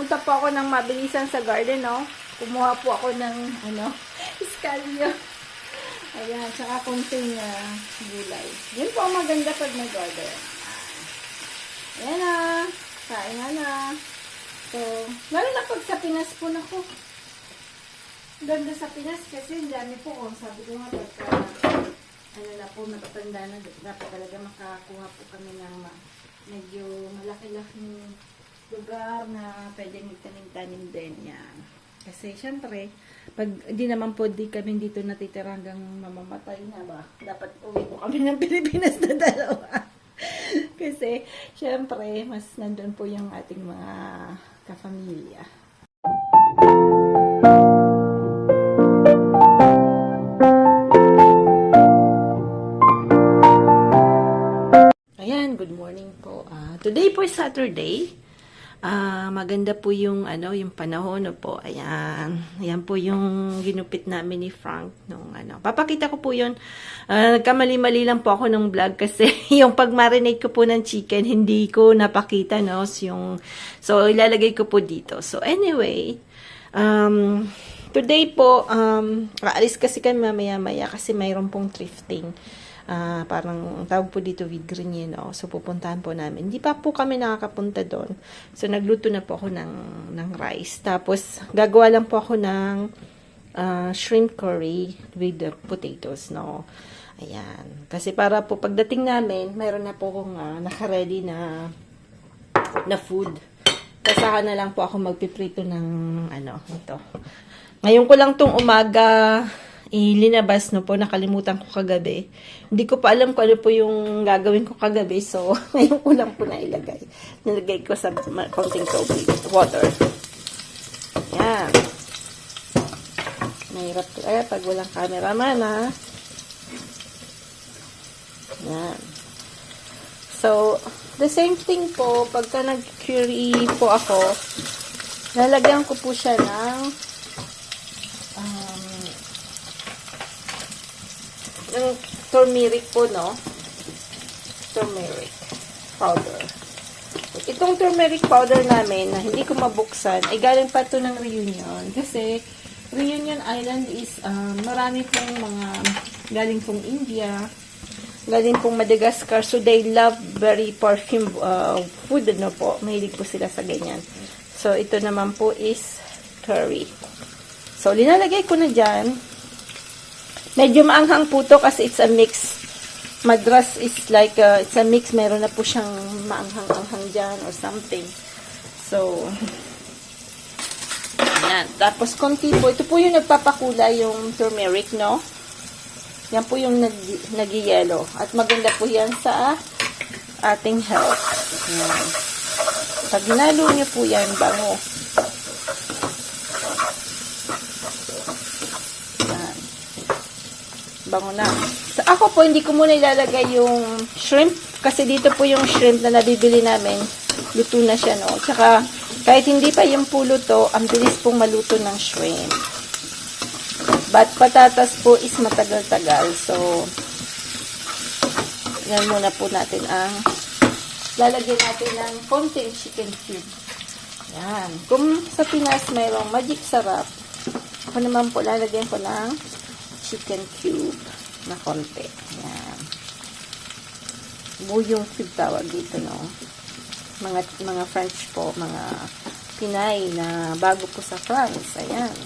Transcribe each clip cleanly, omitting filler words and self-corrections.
pumunta po ako ng mabilisan sa garden, no? Kumuha po ako ng, eskalyo. Ayan, tsaka konting gulay. Yun po ang maganda pag nag-order. Ayan na. Kain na. So, lalo na pag sa Pinas po, naku. Ganda sa Pinas kasi dami po. Sabi ko nga, pagka, matatanda na. Dapat talaga makakuha po kami ng medyo malaki-laking lugar na pwede magtanim-tanim din. Yan. Kasi, syempre, pag di naman po di kami dito natitira hanggang mamamatay na ba, dapat uwi po kami ng Pilipinas na dalawa. Kasi, syempre, mas nandun po yung ating mga kapamilya. Ayan, good morning po. Today po is Saturday. Maganda po yung yung panahon po. Ayan. Ayan po yung ginupit namin ni Frank nung Papakita ko po 'yon. Nagkamali-mali lang po ako ng vlog kasi yung pag-marinate ko po ng chicken hindi ko napakita so ilalagay ko po dito. So anyway, today po aalis kasi kami mamaya-maya kasi mayroon pong thrifting. Parang tawag po dito with green, So, pupuntahan po namin. Hindi pa po kami nakakapunta doon. So, nagluto na po ako ng rice. Tapos, gagawa lang po ako ng shrimp curry with the potatoes, Ayan. Kasi para po pagdating namin, mayroon na po akong naka-ready na food. Tapos, saka na lang po ako magpiprito ng ito. Ngayon ko lang tong umaga ilinabas po, nakalimutan ko kagabi. Hindi ko pa alam kung ano po yung gagawin ko kagabi, so ngayon ko lang po nailagay. Nilagay ko sa konting tubig, water. Yan. Mahirap talaga pag walang cameraman, Yan. So, the same thing po, pagka nag-curry po ako, lalagyan ko po siya ng turmeric po, turmeric powder. Itong turmeric powder namin na hindi ko mabuksan ay galing pa ito ng Reunion kasi Reunion Island is marami pong mga galing pong India, galing pong Madagascar, so they love very perfume food, po. Mahilig po sila sa ganyan. So ito naman po is curry. So linalagay ko na dyan. Medyo maanghang po to kasi it's a mix. Madras is like, it's a mix. Meron na po siyang maanghang-anghang dyan or something. So, ayan. Tapos, konti po. Ito po yung nagpapakulay yung turmeric, Yan po yung nag-yellow. At maganda po yan sa ating health. Ayan. Pag ginalo nyo po yan, bango. Bango na. So, ako po, hindi ko muna ilalagay yung shrimp. Kasi dito po yung shrimp na nabibili namin. Luto na siya, Tsaka, kahit hindi pa yung pulo to, ang bilis pong maluto ng shrimp. But, patatas po is matagal-tagal. So, yan muna po natin ang lalagyan natin ng konting chicken cube. Yan. Kung sa Pinas mayroong magic sarap, ako naman po lalagyan ko ng chicken cube na konti. Ayan. Buyong cube tawag dito, Mga French po, mga Pinay na bago po sa France. Ayan.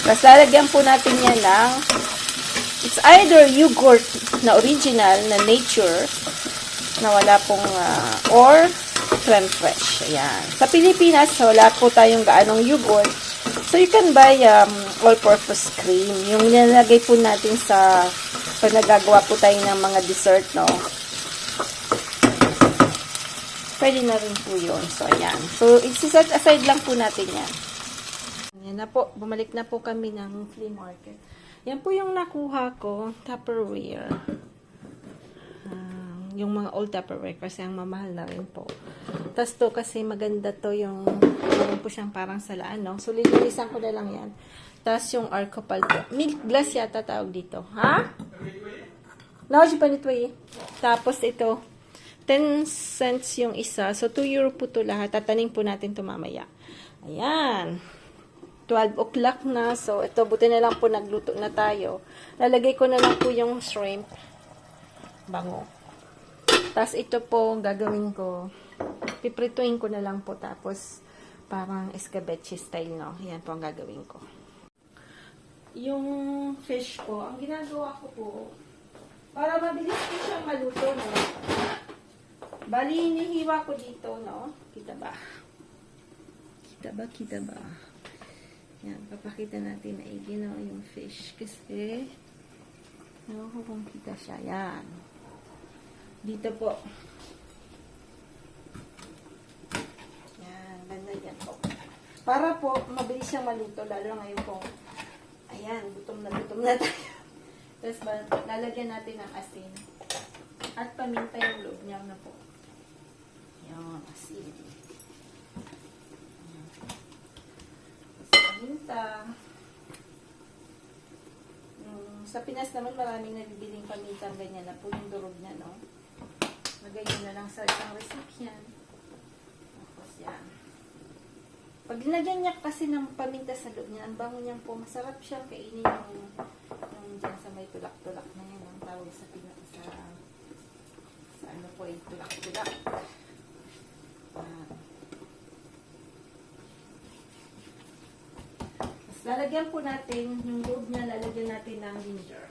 Tapos lalagyan po natin yan ng it's either yogurt na original, na nature, na wala pong or creme fraiche. Ayan. Sa Pilipinas, wala po tayong gaanong yogurt. So, you can buy all-purpose cream. Yung nilalagay po natin sa pag nagagawa po tayo ng mga dessert, Pwede na rin po yun. So, ayan. So, i-set aside lang po natin yan. Ayan na po. Bumalik na po kami ng flea market. Yan po yung nakuha ko. Tupperware. Yung mga old Tupperware kasi ang mamahal na rin po. Tapos to kasi maganda to yung meron po siyang parang salaan, So, lilinisan ko na lang yan. Tapos yung Arcopal po. Milk glass yata tawag dito. Ha? Nauji pa nito eh. Tapos ito, 10 cents yung isa. So, 2 euro po to lahat. Tataning po natin to mamaya. Ayan. 12 o'clock na. So, ito, buti na lang po nagluto na tayo. Lalagay ko na lang po yung shrimp. Bango. Tapos, ito po, gagawin ko. Piprituin ko na lang po. Tapos, parang escabeche style, no? Yan po ang gagawin ko. Yung fish po, ang ginagawa ko po, para mabilis po siyang maluto, no? Bali, hinihiwa ko dito, no? Kita ba? Kita ba? Kita ba? Yan, papakita natin na iginaw yung fish. Kasi, ewan ko kung kita siya. Yan. Dito po. Yan, ganda yan po. Para po, mabilis siyang maluto, lalo ngayon po. Ayan, gutom na tayo. Tapos, lalagyan natin ng asin. At paminta yung loob niya na po. Yan, asin. Paminta. Sa Pinas naman maraming nabibiling paminta ganyan na po yung durog niya, no? Lagay nyo na lang sa isang recipient. Tapos yan. Pag nilagyan niya kasi ng paminta sa loob niya, ang bango niyan po, masarap siyang kainin yung dyan sa may tulak-tulak na yan. Ang tawag sa Pinas, sa ano po yung tulak-tulak. Lalagyan po natin, yung loob niya, lalagyan natin ng ginger.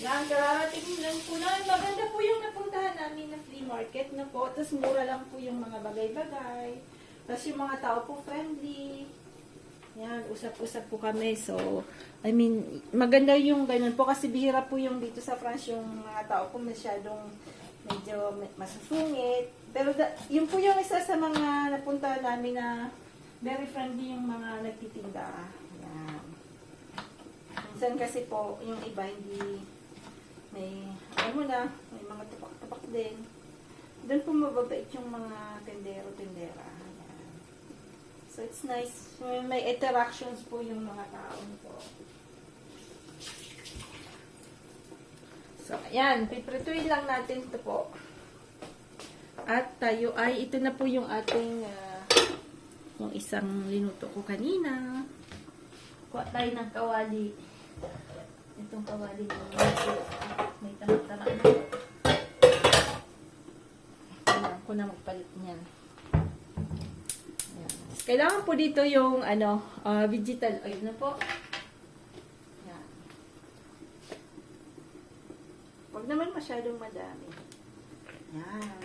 Yan, kararating lang po na. Maganda po yung napuntahan namin na flea market na po. Tapos mura lang po yung mga bagay-bagay. Tapos yung mga tao po friendly. Yan, usap-usap po kami. So, I mean, maganda yung ganun po. Kasi bihira po yung dito sa France, yung mga tao po masyadong medyo masusungit. Pero yun po yung isa sa mga napunta namin na very friendly yung mga nagtitinda. Yan. Minsan kasi po, yung iba hindi may, alam mo na, may mga tapak-tapak din. Doon po mababait yung mga tendero-tendera. Yan. So, it's nice. May interactions po yung mga tao po. So, ayan, piprituin lang natin ito po. At tayo ay, ito na po yung ating, yung isang linuto ko kanina. Kuha tayo ng kawali. Itong kawali yung may tamak-tamak na. Kailangan ko na magpalit niyan. Ayan. Kailangan po dito yung, vegetal oil na po. Huwag naman masyadong madami. Yan.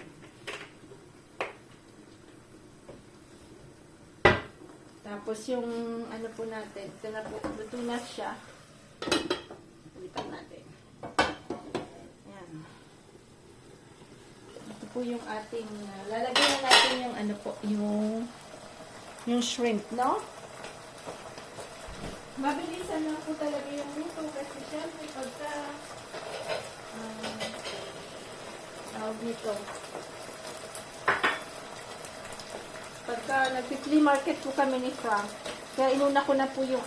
Tapos yung ano po natin, ito na po, luto na siya. Ulitan natin. Yan. Ito po yung ating, lalagyan na natin yung ano po, yung shrimp, no? Mabilisan lang po talaga yung luto kasi syempre pagka tawag nito. Pagka nag-flea market po kami ni Frank, kaya inuna ko na po yung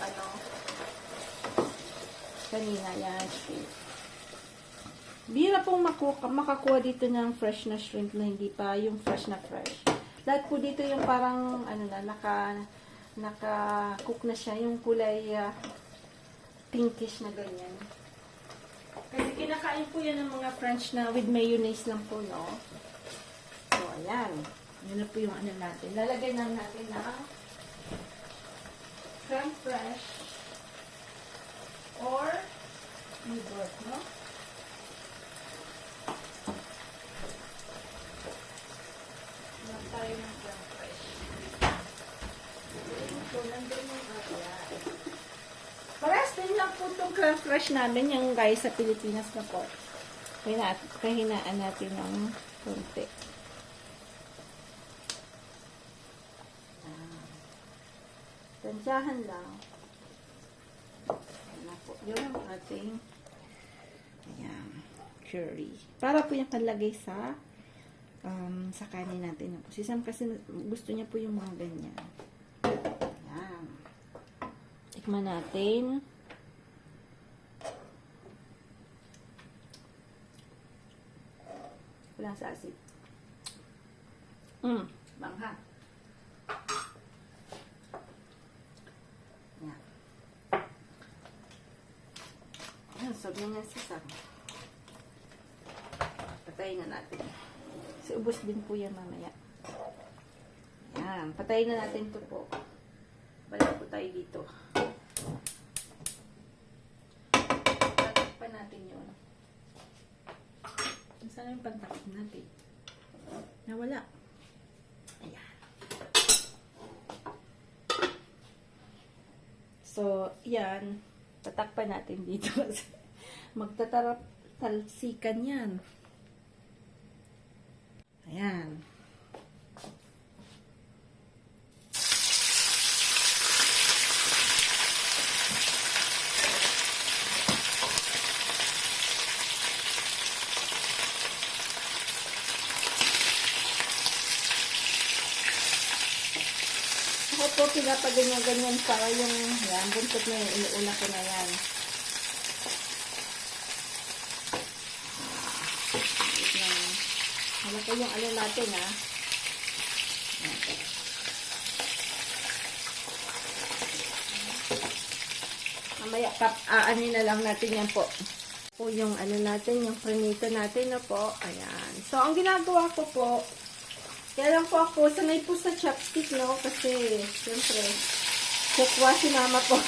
kanina yan, shrimp. Bira pong makakuha dito ng fresh na shrimp na hindi pa yung fresh na fresh. Lahat po dito yung parang naka-cook na siya, yung kulay pinkish na ganyan. Kasi kinakain po yan ng mga French na with mayonnaise lang po, no? So, ayan. Yun na po yung ano natin. Lalagay lang natin na creme fraiche or yogurt, no? Lang tayo ng creme fraiche. So, nandun yung ayan. Parehas din lang po itong creme fraiche namin, yung guys sa Pilipinas na po. Kahinaan natin ng konti. Tansyahan lang. Ayan na po. Yung ating curry. Para po yung panlagay sa kanin natin. Si Sam kasi gusto niya po yung mga ganyan. Tikman natin. Walang sa asin. Bangha. Yan. Sarap na nga sisam. Patayin na natin. So, ubos din po yan mamaya. Yan. Patayin na natin ito po. Balik po tayo dito. Tatakpan natin yun. Saan yung pantakip natin? Nawala. Ayan. So, yan. Tatakpan natin dito. Magtatalsikan yan. Ayan. Ako po pinapaganyan-ganyan para yung yan, buntot na yung inuuna ko na yan. Hala po yung ano natin ha. Mamaya ano na lang natin yan po. Po yung ano natin, yung prenito natin na po. Ayan. So, ang ginagawa ko po, kaya lang po ako, sanay po sa chopstick, no? Kasi, siyempre, chokwa si mama po.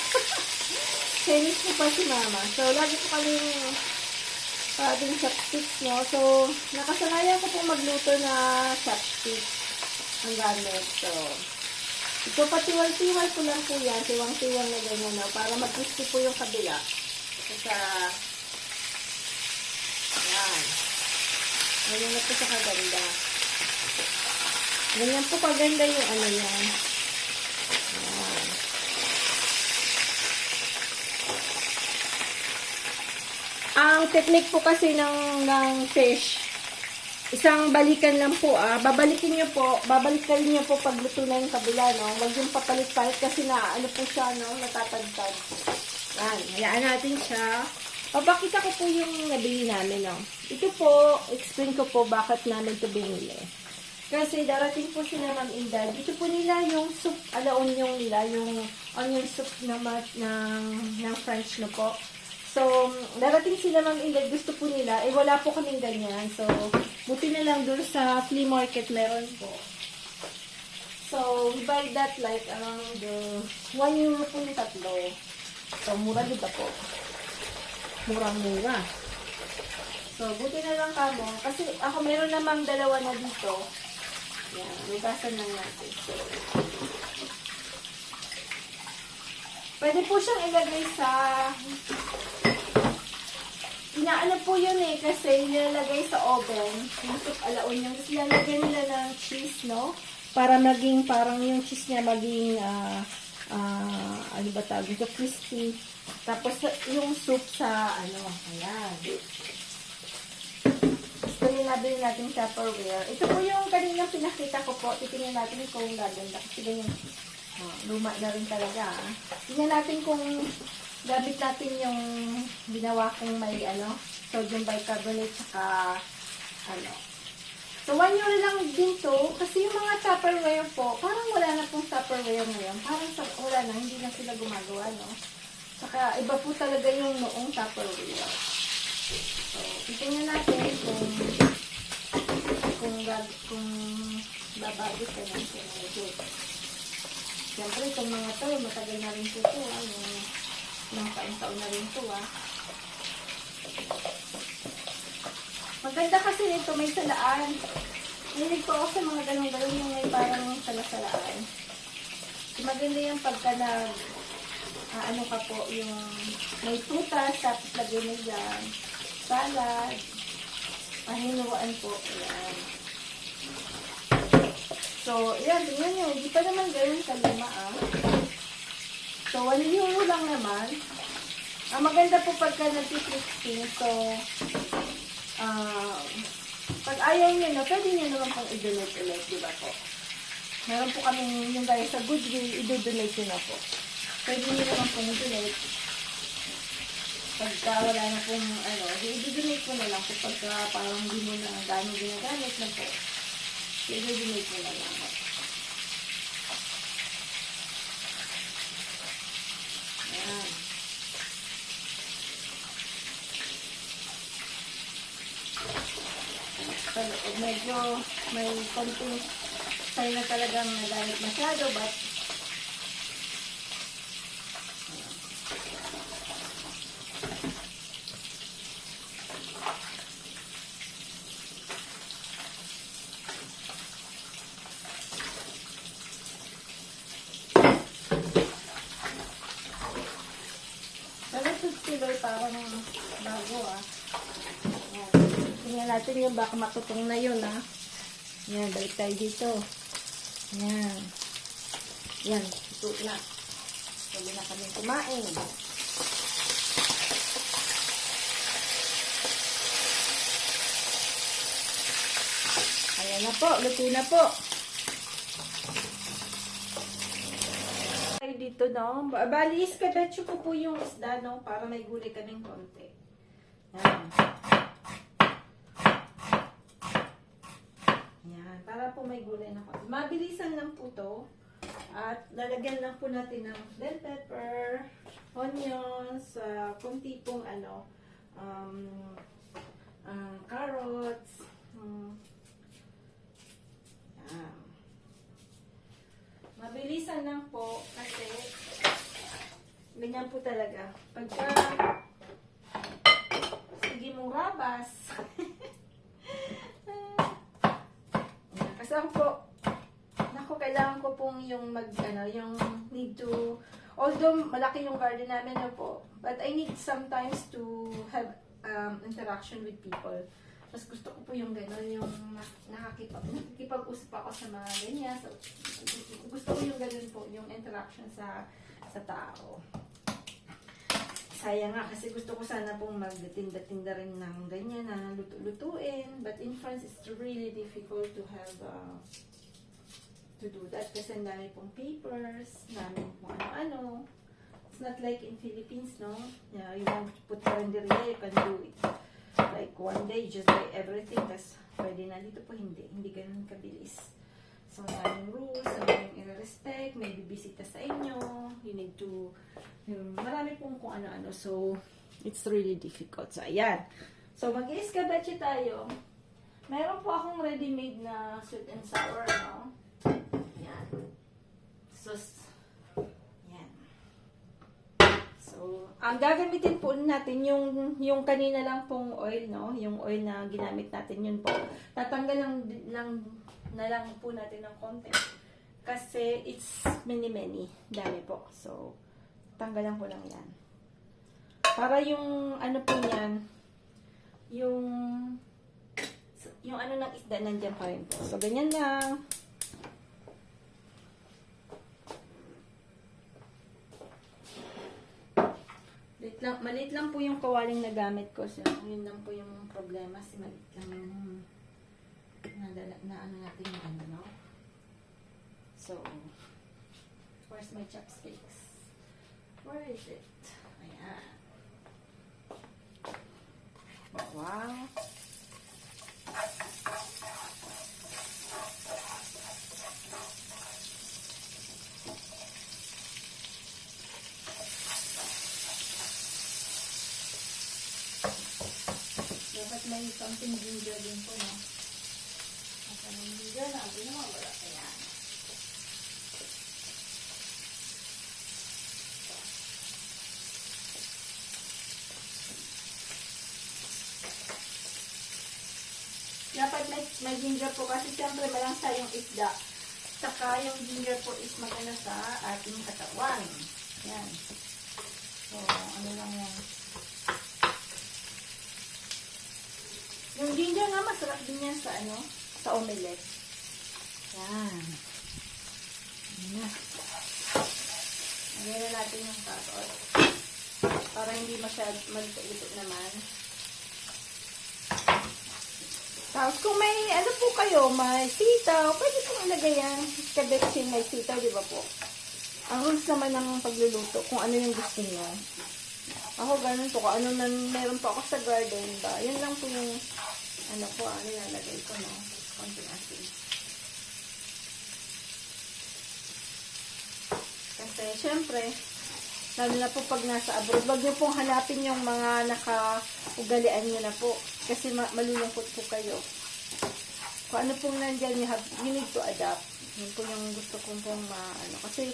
Chinese po pa si mama. So, lagi po kami ating chopsticks, no? So, nakasanayan ko po magluto na chopstick ang gamit. So, ito patiwal-tiwal ko lang po yan. Tiwang-tiwang na ganyan, no? Para mag-crispy po yung kabila. Sa, yan. Ganyan na po sa kaganda. Ganyan po kaganda yung ano yan. Ayan. Ang technique po kasi ng fish, isang balikan lang po babalikin nyo po pagluto na yung kabila, no? Huwag yung papalit-palit kasi na ano po siya, no? Natatagtag. Yan, hayaan natin siya. Papakita ko po yung nabili namin, no? Ito po, explain ko po bakit namin ito binili. Kasi darating po sila Ma'am Inday. Dito po nila yung soup, alaonyong nila, yung onion soup ng French no po. So, darating sila Ma'am Inday, gusto po nila, wala po kaming ganyan. So, buti na lang doon sa flea market meron po. So, we buy that like around 1 euro po yung tatlo. So, mura diba po? Murang-mura. So, buti na lang kamo. Kasi ako meron namang dalawa na dito. Yan, lugasan lang natin. So, pwede po siyang ilagay sa inaano po yun kasi nilalagay sa oven yung soup alaon yung tapos nilalagay nila ng cheese, no? Para maging parang yung cheese niya maging ano ba tawag ito? Crispy. Tapos yung soup sa ano, ayan. Ito yung nabili natin Tupperware. Ito po yung kaninang pinakita ko po. Titingnan natin kung gaganda. Kasi ganyan, luma na rin talaga. Tingnan natin kung gamit natin yung ginawa kong may sodium bicarbonate saka So, 1 euro lang din to. Kasi yung mga Tupperware po, parang wala na pong Tupperware ngayon. Parang wala na, hindi na sila gumagawa, no? Saka iba po talaga yung noong Tupperware. So, titingnan natin kung babagit ka lang kung medyo. Siyempre, itong mga to, matagal na rin po ito, yung taon-taon na rin ito, Maganda kasi nito, may salaan. Nilig po ako sa mga ganun-ganun yung may parang salasalaan. Maganda yung pagka ano ka po, yung may prutas, tapos lagay mo dyan, salad, pahinuan po, ayan. So, ayan, tingnan nyo, hindi pa naman ganun kalima, So, 1 euro lang naman. Ang maganda po pagka nag-crispy, so, pag ayaw nyo na, pwede nyo naman pong i-donate ulit, di ba po? Meron po kami yung guys sa Goodwill, i-donate nyo na po. Pwede nyo naman pong donate. Pagka wala na pong i-donate mo na lang. Pagka parang hindi mo na gano'ng ginagamit na po, i-donate mo na lang. Ayan. Medyo may konting tayo na talagang nagamit masyado, but parang bago Ayan. Tingnan natin yung baka matutong na yun Ayan, balik tayo dito. Ayan. Ayan, ito na. Sabi na kami kumain. Ayan na po, luto na po. Dito, no? Bali, iskabetso ko po yung isda, no? Para may gulay kaming konti. Yan. Yan. Para po may gulay na konti. Mabilisan lang po to. At lalagyan lang po natin ng bell pepper, onions, konti pong carrots. Yan. Mabilisan lang po kasi ganyan po talaga. Pagka sige mong rabas. Kasi ako kailangan ko pong yung yung need to, although malaki yung garden namin po, but I need sometimes to have interaction with people. Mas gusto ko po yung gano'n, yung nakikipag-usap ako sa mga ganyan. So, gusto ko yung gano'n po, yung interaction sa tao. Sayang nga, kasi gusto ko sana pong magtinda-tinda rin ng ganyan na luto-lutuin. But in France, it's really difficult to have, to do that. Kasi ang dami pong papers, dami pong ano-ano. It's not like in Philippines, no? Yeah, you want to put calendaria, you can do it. Like one day, just buy everything. Tapos pwede na. Dito po hindi. Hindi ganun kabilis. So, maraming rules. Maraming i-respect. May bibisita sa inyo. You need to, marami pong kung ano-ano. So, it's really difficult. So, ayan. So, mag-iiskabachi tayo. Meron po akong ready-made na sweet and sour, no? Ayan. So, so, ang gagamitin po natin yung kanina lang pong oil, no? Yung oil na ginamit natin, yun po. Tatanggal na lang po natin ng konti. Kasi it's many. Dami po. So, tanggalan ko lang yan. Para yung ano po yan, yung ano ng isda nandiyan pa rin po. So, ganyan lang. Maliit lang po yung kawaling na gamit ko. So, yun lang po yung problema. Kasi maliit lang yung na ano natin yung ano, no? So, where's my chopsticks? Where is it? Ayan. Wow. Dapat may something ginger din po, no? At ang ginger na, hindi naman wala. Ayan. Dapat may ginger po kasi siyempre malangsa yung isda. Saka yung ginger po is maganda sa ating katawan. Ayan. So, ano lang yan. Yung ginger nga, masarap din yan sa ano, sa omelette. Yan. Ayan na. Lagyan na natin yung carrot. Para hindi masyado malito-ito naman. Tapos kung may, ano po kayo, may sitaw, pwede pong ilagay yan. Kabetsin may sitaw, di ba po? Ang rules naman ng pagluluto, kung ano yung gusto niyo. Ako ganun po, kung ano man meron po ako sa garden ba, yun lang po yung ano ko, nilalagay ko, no? Konting asin. Kasi, syempre, lalo na po pag nasa abroad, wag niyo pong hanapin yung mga naka-ugalian niyo na po. Kasi malulungkot po kayo. Kung ano pong nandyan, you need to adapt. Yun po yung gusto kong pong kasi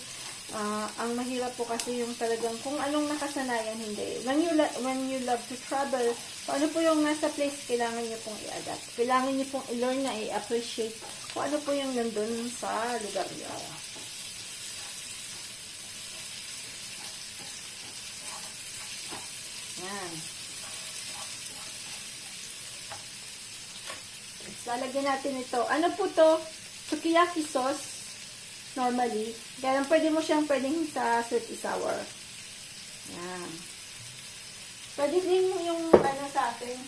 ang mahirap po kasi yung talagang kung anong nakasanayan, hindi. When you love to travel, kung ano po yung nasa place, kailangan niyo pong i-adapt. Kailangan niyo pong i-learn na i-appreciate kung ano po yung nandun sa lugar niyo. Yan. Lalagyan natin ito. Ano po to? Sukiyaki sauce. Normally. Kaya pwede mo siyang pwedeng sa sweet and sour. Yan. Pwede din yung sa atin.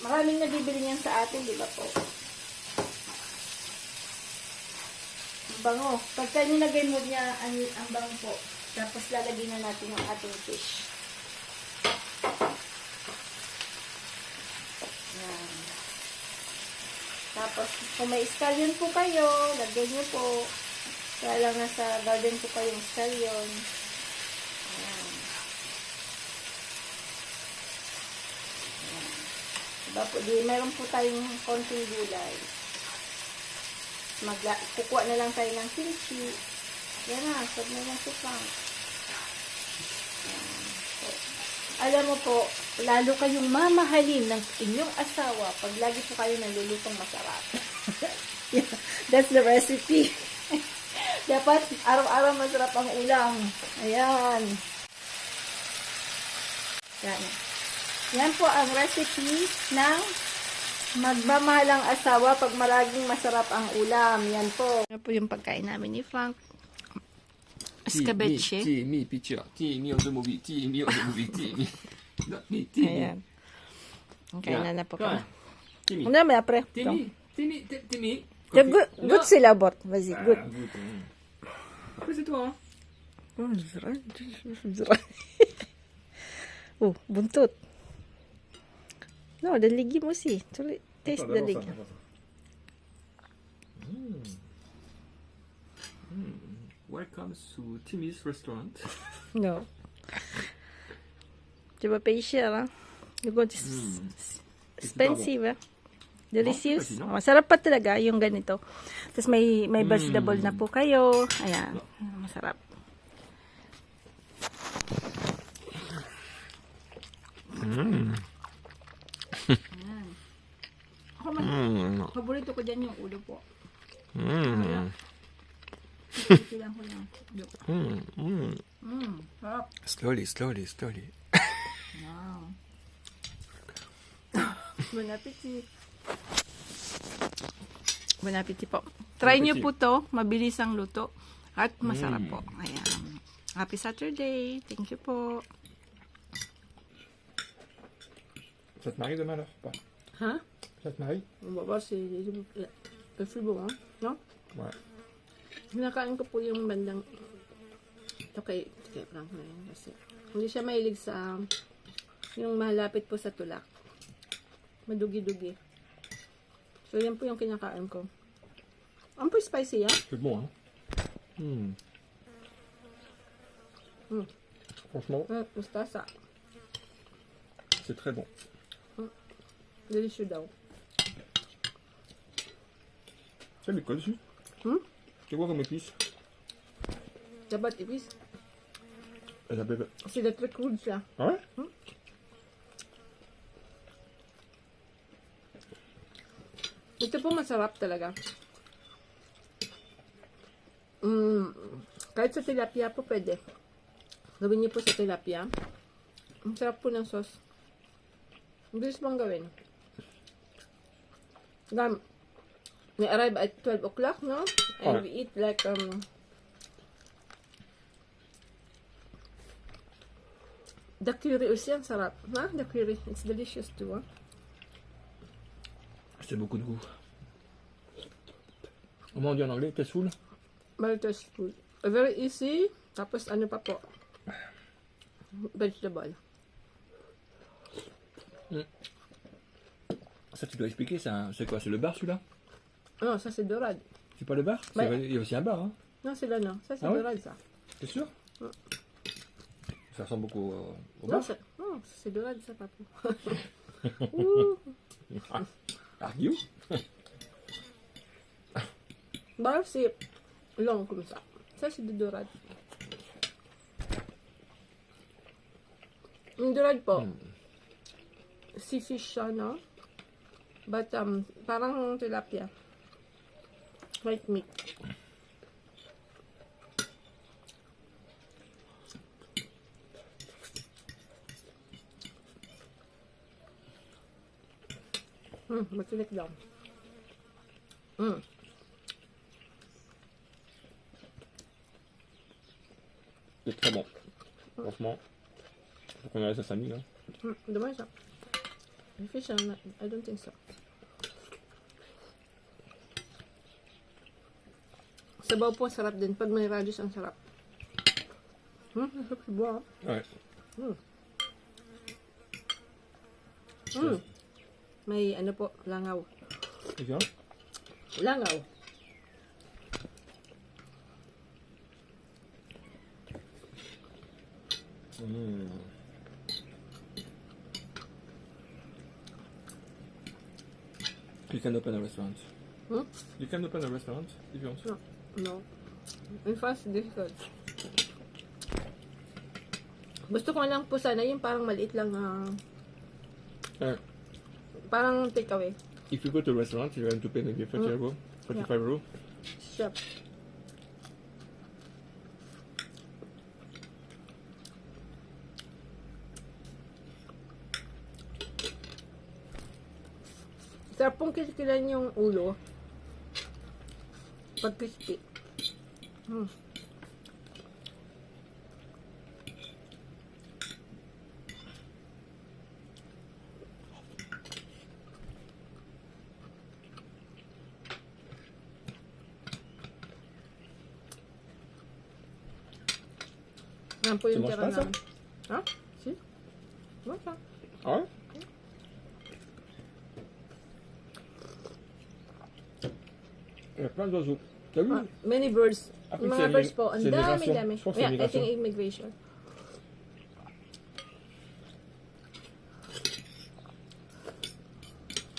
Maraming nabibili niyan sa atin, di ba po? Ang bango. Pagka nilagay mo niya, ang bango po. Tapos lalagyan na natin yung ating fish. Yan. Tapos, kung may scallion po kayo, lagyan nyo po. Kaya lang nasa garden po kayong scallion. Ayan. Ayan. Diba po, meron po tayong konting gulay. Kukuha na lang tayo ng kimchi. Yan na, sab na lang si Frank. Ayan. So, alam mo po, lalo kayong mamahalin ng inyong asawa pag lagi po kayo nalulutong masarap. Yeah, that's the recipe. Dapat araw-araw masarap ang ulam. Ayan. Yan. Yan po ang recipe ng magmamahalang asawa pag malaging masarap ang ulam. Yan po. Yan po yung pagkain namin ni Frank. Escabeche. Timmy, picture. Timmy on the movie. Timmy on the movie. Timmy. Not me, Timmy. Ayan. Okay, na po kami. Timmy. Ano naman, pre? Timmy. Good sila, bot. Good. Good. Après, c'est toi, Oh, buntot. No, daligi mo si. Taste daligi. Welcome to Timmy's restaurant. No. Diba facial, ha? Expensive, ha? Delicious. Masarap pa talaga yung ganito. Tapos may vegetable na po kayo. Ayan. Masarap. Ayan. Ako paborito ko dyan yung ulo po. Kailangan ko lang. Sarap. Slowly. Wow. Bon appetit. Bon appetit po. Try nyo po to. Mabilis ang luto. At masarap po. Ayan. Happy Saturday. Thank you po. Ça te marie demain alors? Pas. Hein? Ça te marie? On va voir si le frigo, hein? Non? Ouais. Kinakain ko po yung bandang okay lang ngayon kasi hindi siya mahilig sa yung malapit po sa tulak. Madugi-dugi. So, yan po yung kinakain ko. Ang po spicy, ya? C'est bon, hein? Franchement, Mustasa. c'est très bon. Delicious daw. C'est les dessus? C'est quoi comme épice? Dapat ipis. Elle appelle... Sila trick-rood siya. Ah ouais? Ito po masarap talaga. Kahit sa tilapia po pwede. Gawin niyo po sa tilapia. Ang sarap po ng sauce. Ang bilis bang gawin. We arrive at 12 o'clock, no? And we eat like, the curry aussi, ang sarap. Ha? The curry. It's delicious too, ha? C'est beaucoup de goût. Comment on dit en anglais? Tasteful? Very tasteful. Very easy. Tapos ano pa po? Vegetable. Ça, tu dois expliquer, c'est quoi? C'est le bar celui-là? Non, ça c'est dorade. C'est pas le bar? Ouais. Il y a aussi un bar, hein? Non, c'est là, non. Ça c'est Ah ouais? dorade, ça. T'es sûr? Ouais. Ça ressemble beaucoup au Non, bar? ça c'est dorade, ça, papa. Ouh. Argue? Bar, c'est long comme ça. Ça c'est de dorade. Yung dorade po, sea fish siya, no? But, parang tilapia. White meat. Matinik daw. C'est très bon. Franchement, faut qu'on reste à Samy, hein. Dommage, ça. The fish, I don't think so. Sabaw po, sarap din. Pag may radish, ang sarap. Sarap si buwa. Ouais. May ano po, langaw. C'est bien? Langaw. You can open a restaurant. Hmm? You can open a restaurant if you want. No. No. In fast, difficult. Gusto ko lang po sana yung parang maliit lang, parang take away. If you go to a restaurant, you're going to pay maybe 40 euro, 45 euro. Shop. Sarap pong kiskilan yung ulo. Pag crispy. Yan po yung Tu manges tira pas ça? namin. Ha? Si? Masa? Ah ouais? Il y a plein d'oiseaux. T'as vu? Many birds. Ah, Yung c'est mga birds po, ang c'est migration. dami-dami. Je crois que c'est Yeah, I migration. think immigration.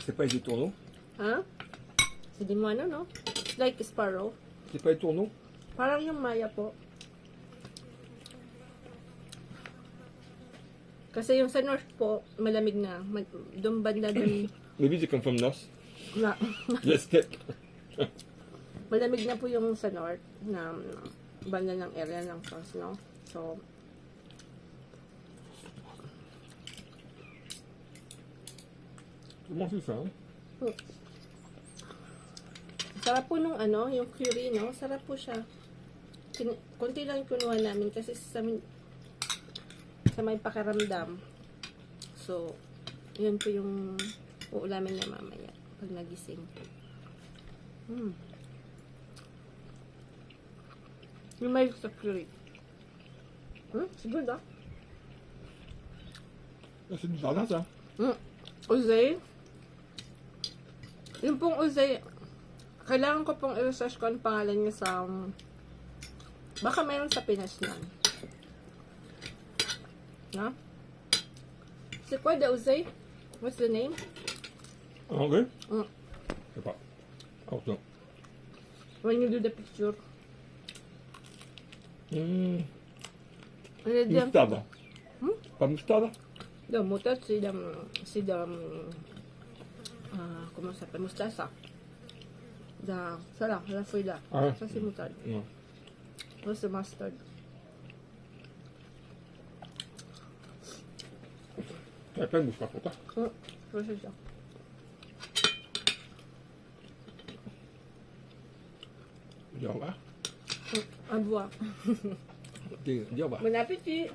C'est pas les tourneaux? Ha? Hindi mo ano, no? It's like a sparrow. C'est pas les tourneaux? Parang yung maya po. Kasi yung sa north po, malamig na. Doon banda doon. Maybe they come from north. na, The steppe. malamig na po yung sa north na banda ng area ng south, no? So, Comment tu fais, hein? sarap po nung ano, yung curry, no? Sarap po siya. Konti lang kinuha namin kasi sa may pakaramdam. So, yun po yung uulamin niya mamaya pag nagising. Yung may sa curry. It's good, ah. C'est du jardin, ça. Uzay. Yung pong uzay, kailangan ko pong i-research ko ang pangalan niya sa, baka mayroon sa Pinas na. No? C'est quoi the uzay? What's the name? En anglais? Je sais pas. Oh, non. When you do the picture. Moutarde. Pas moutarde? The moutarde, c'est the comment ça s'appelle? Moustache. Ça là, la feuille là. Ah ouais. Ça c'est moutarde. Non. Ça c'est mustard. Il y a plein de bouches par contre. Ça c'est ça. Dis au revoir. À boire. Dis au revoir. Bon appétit!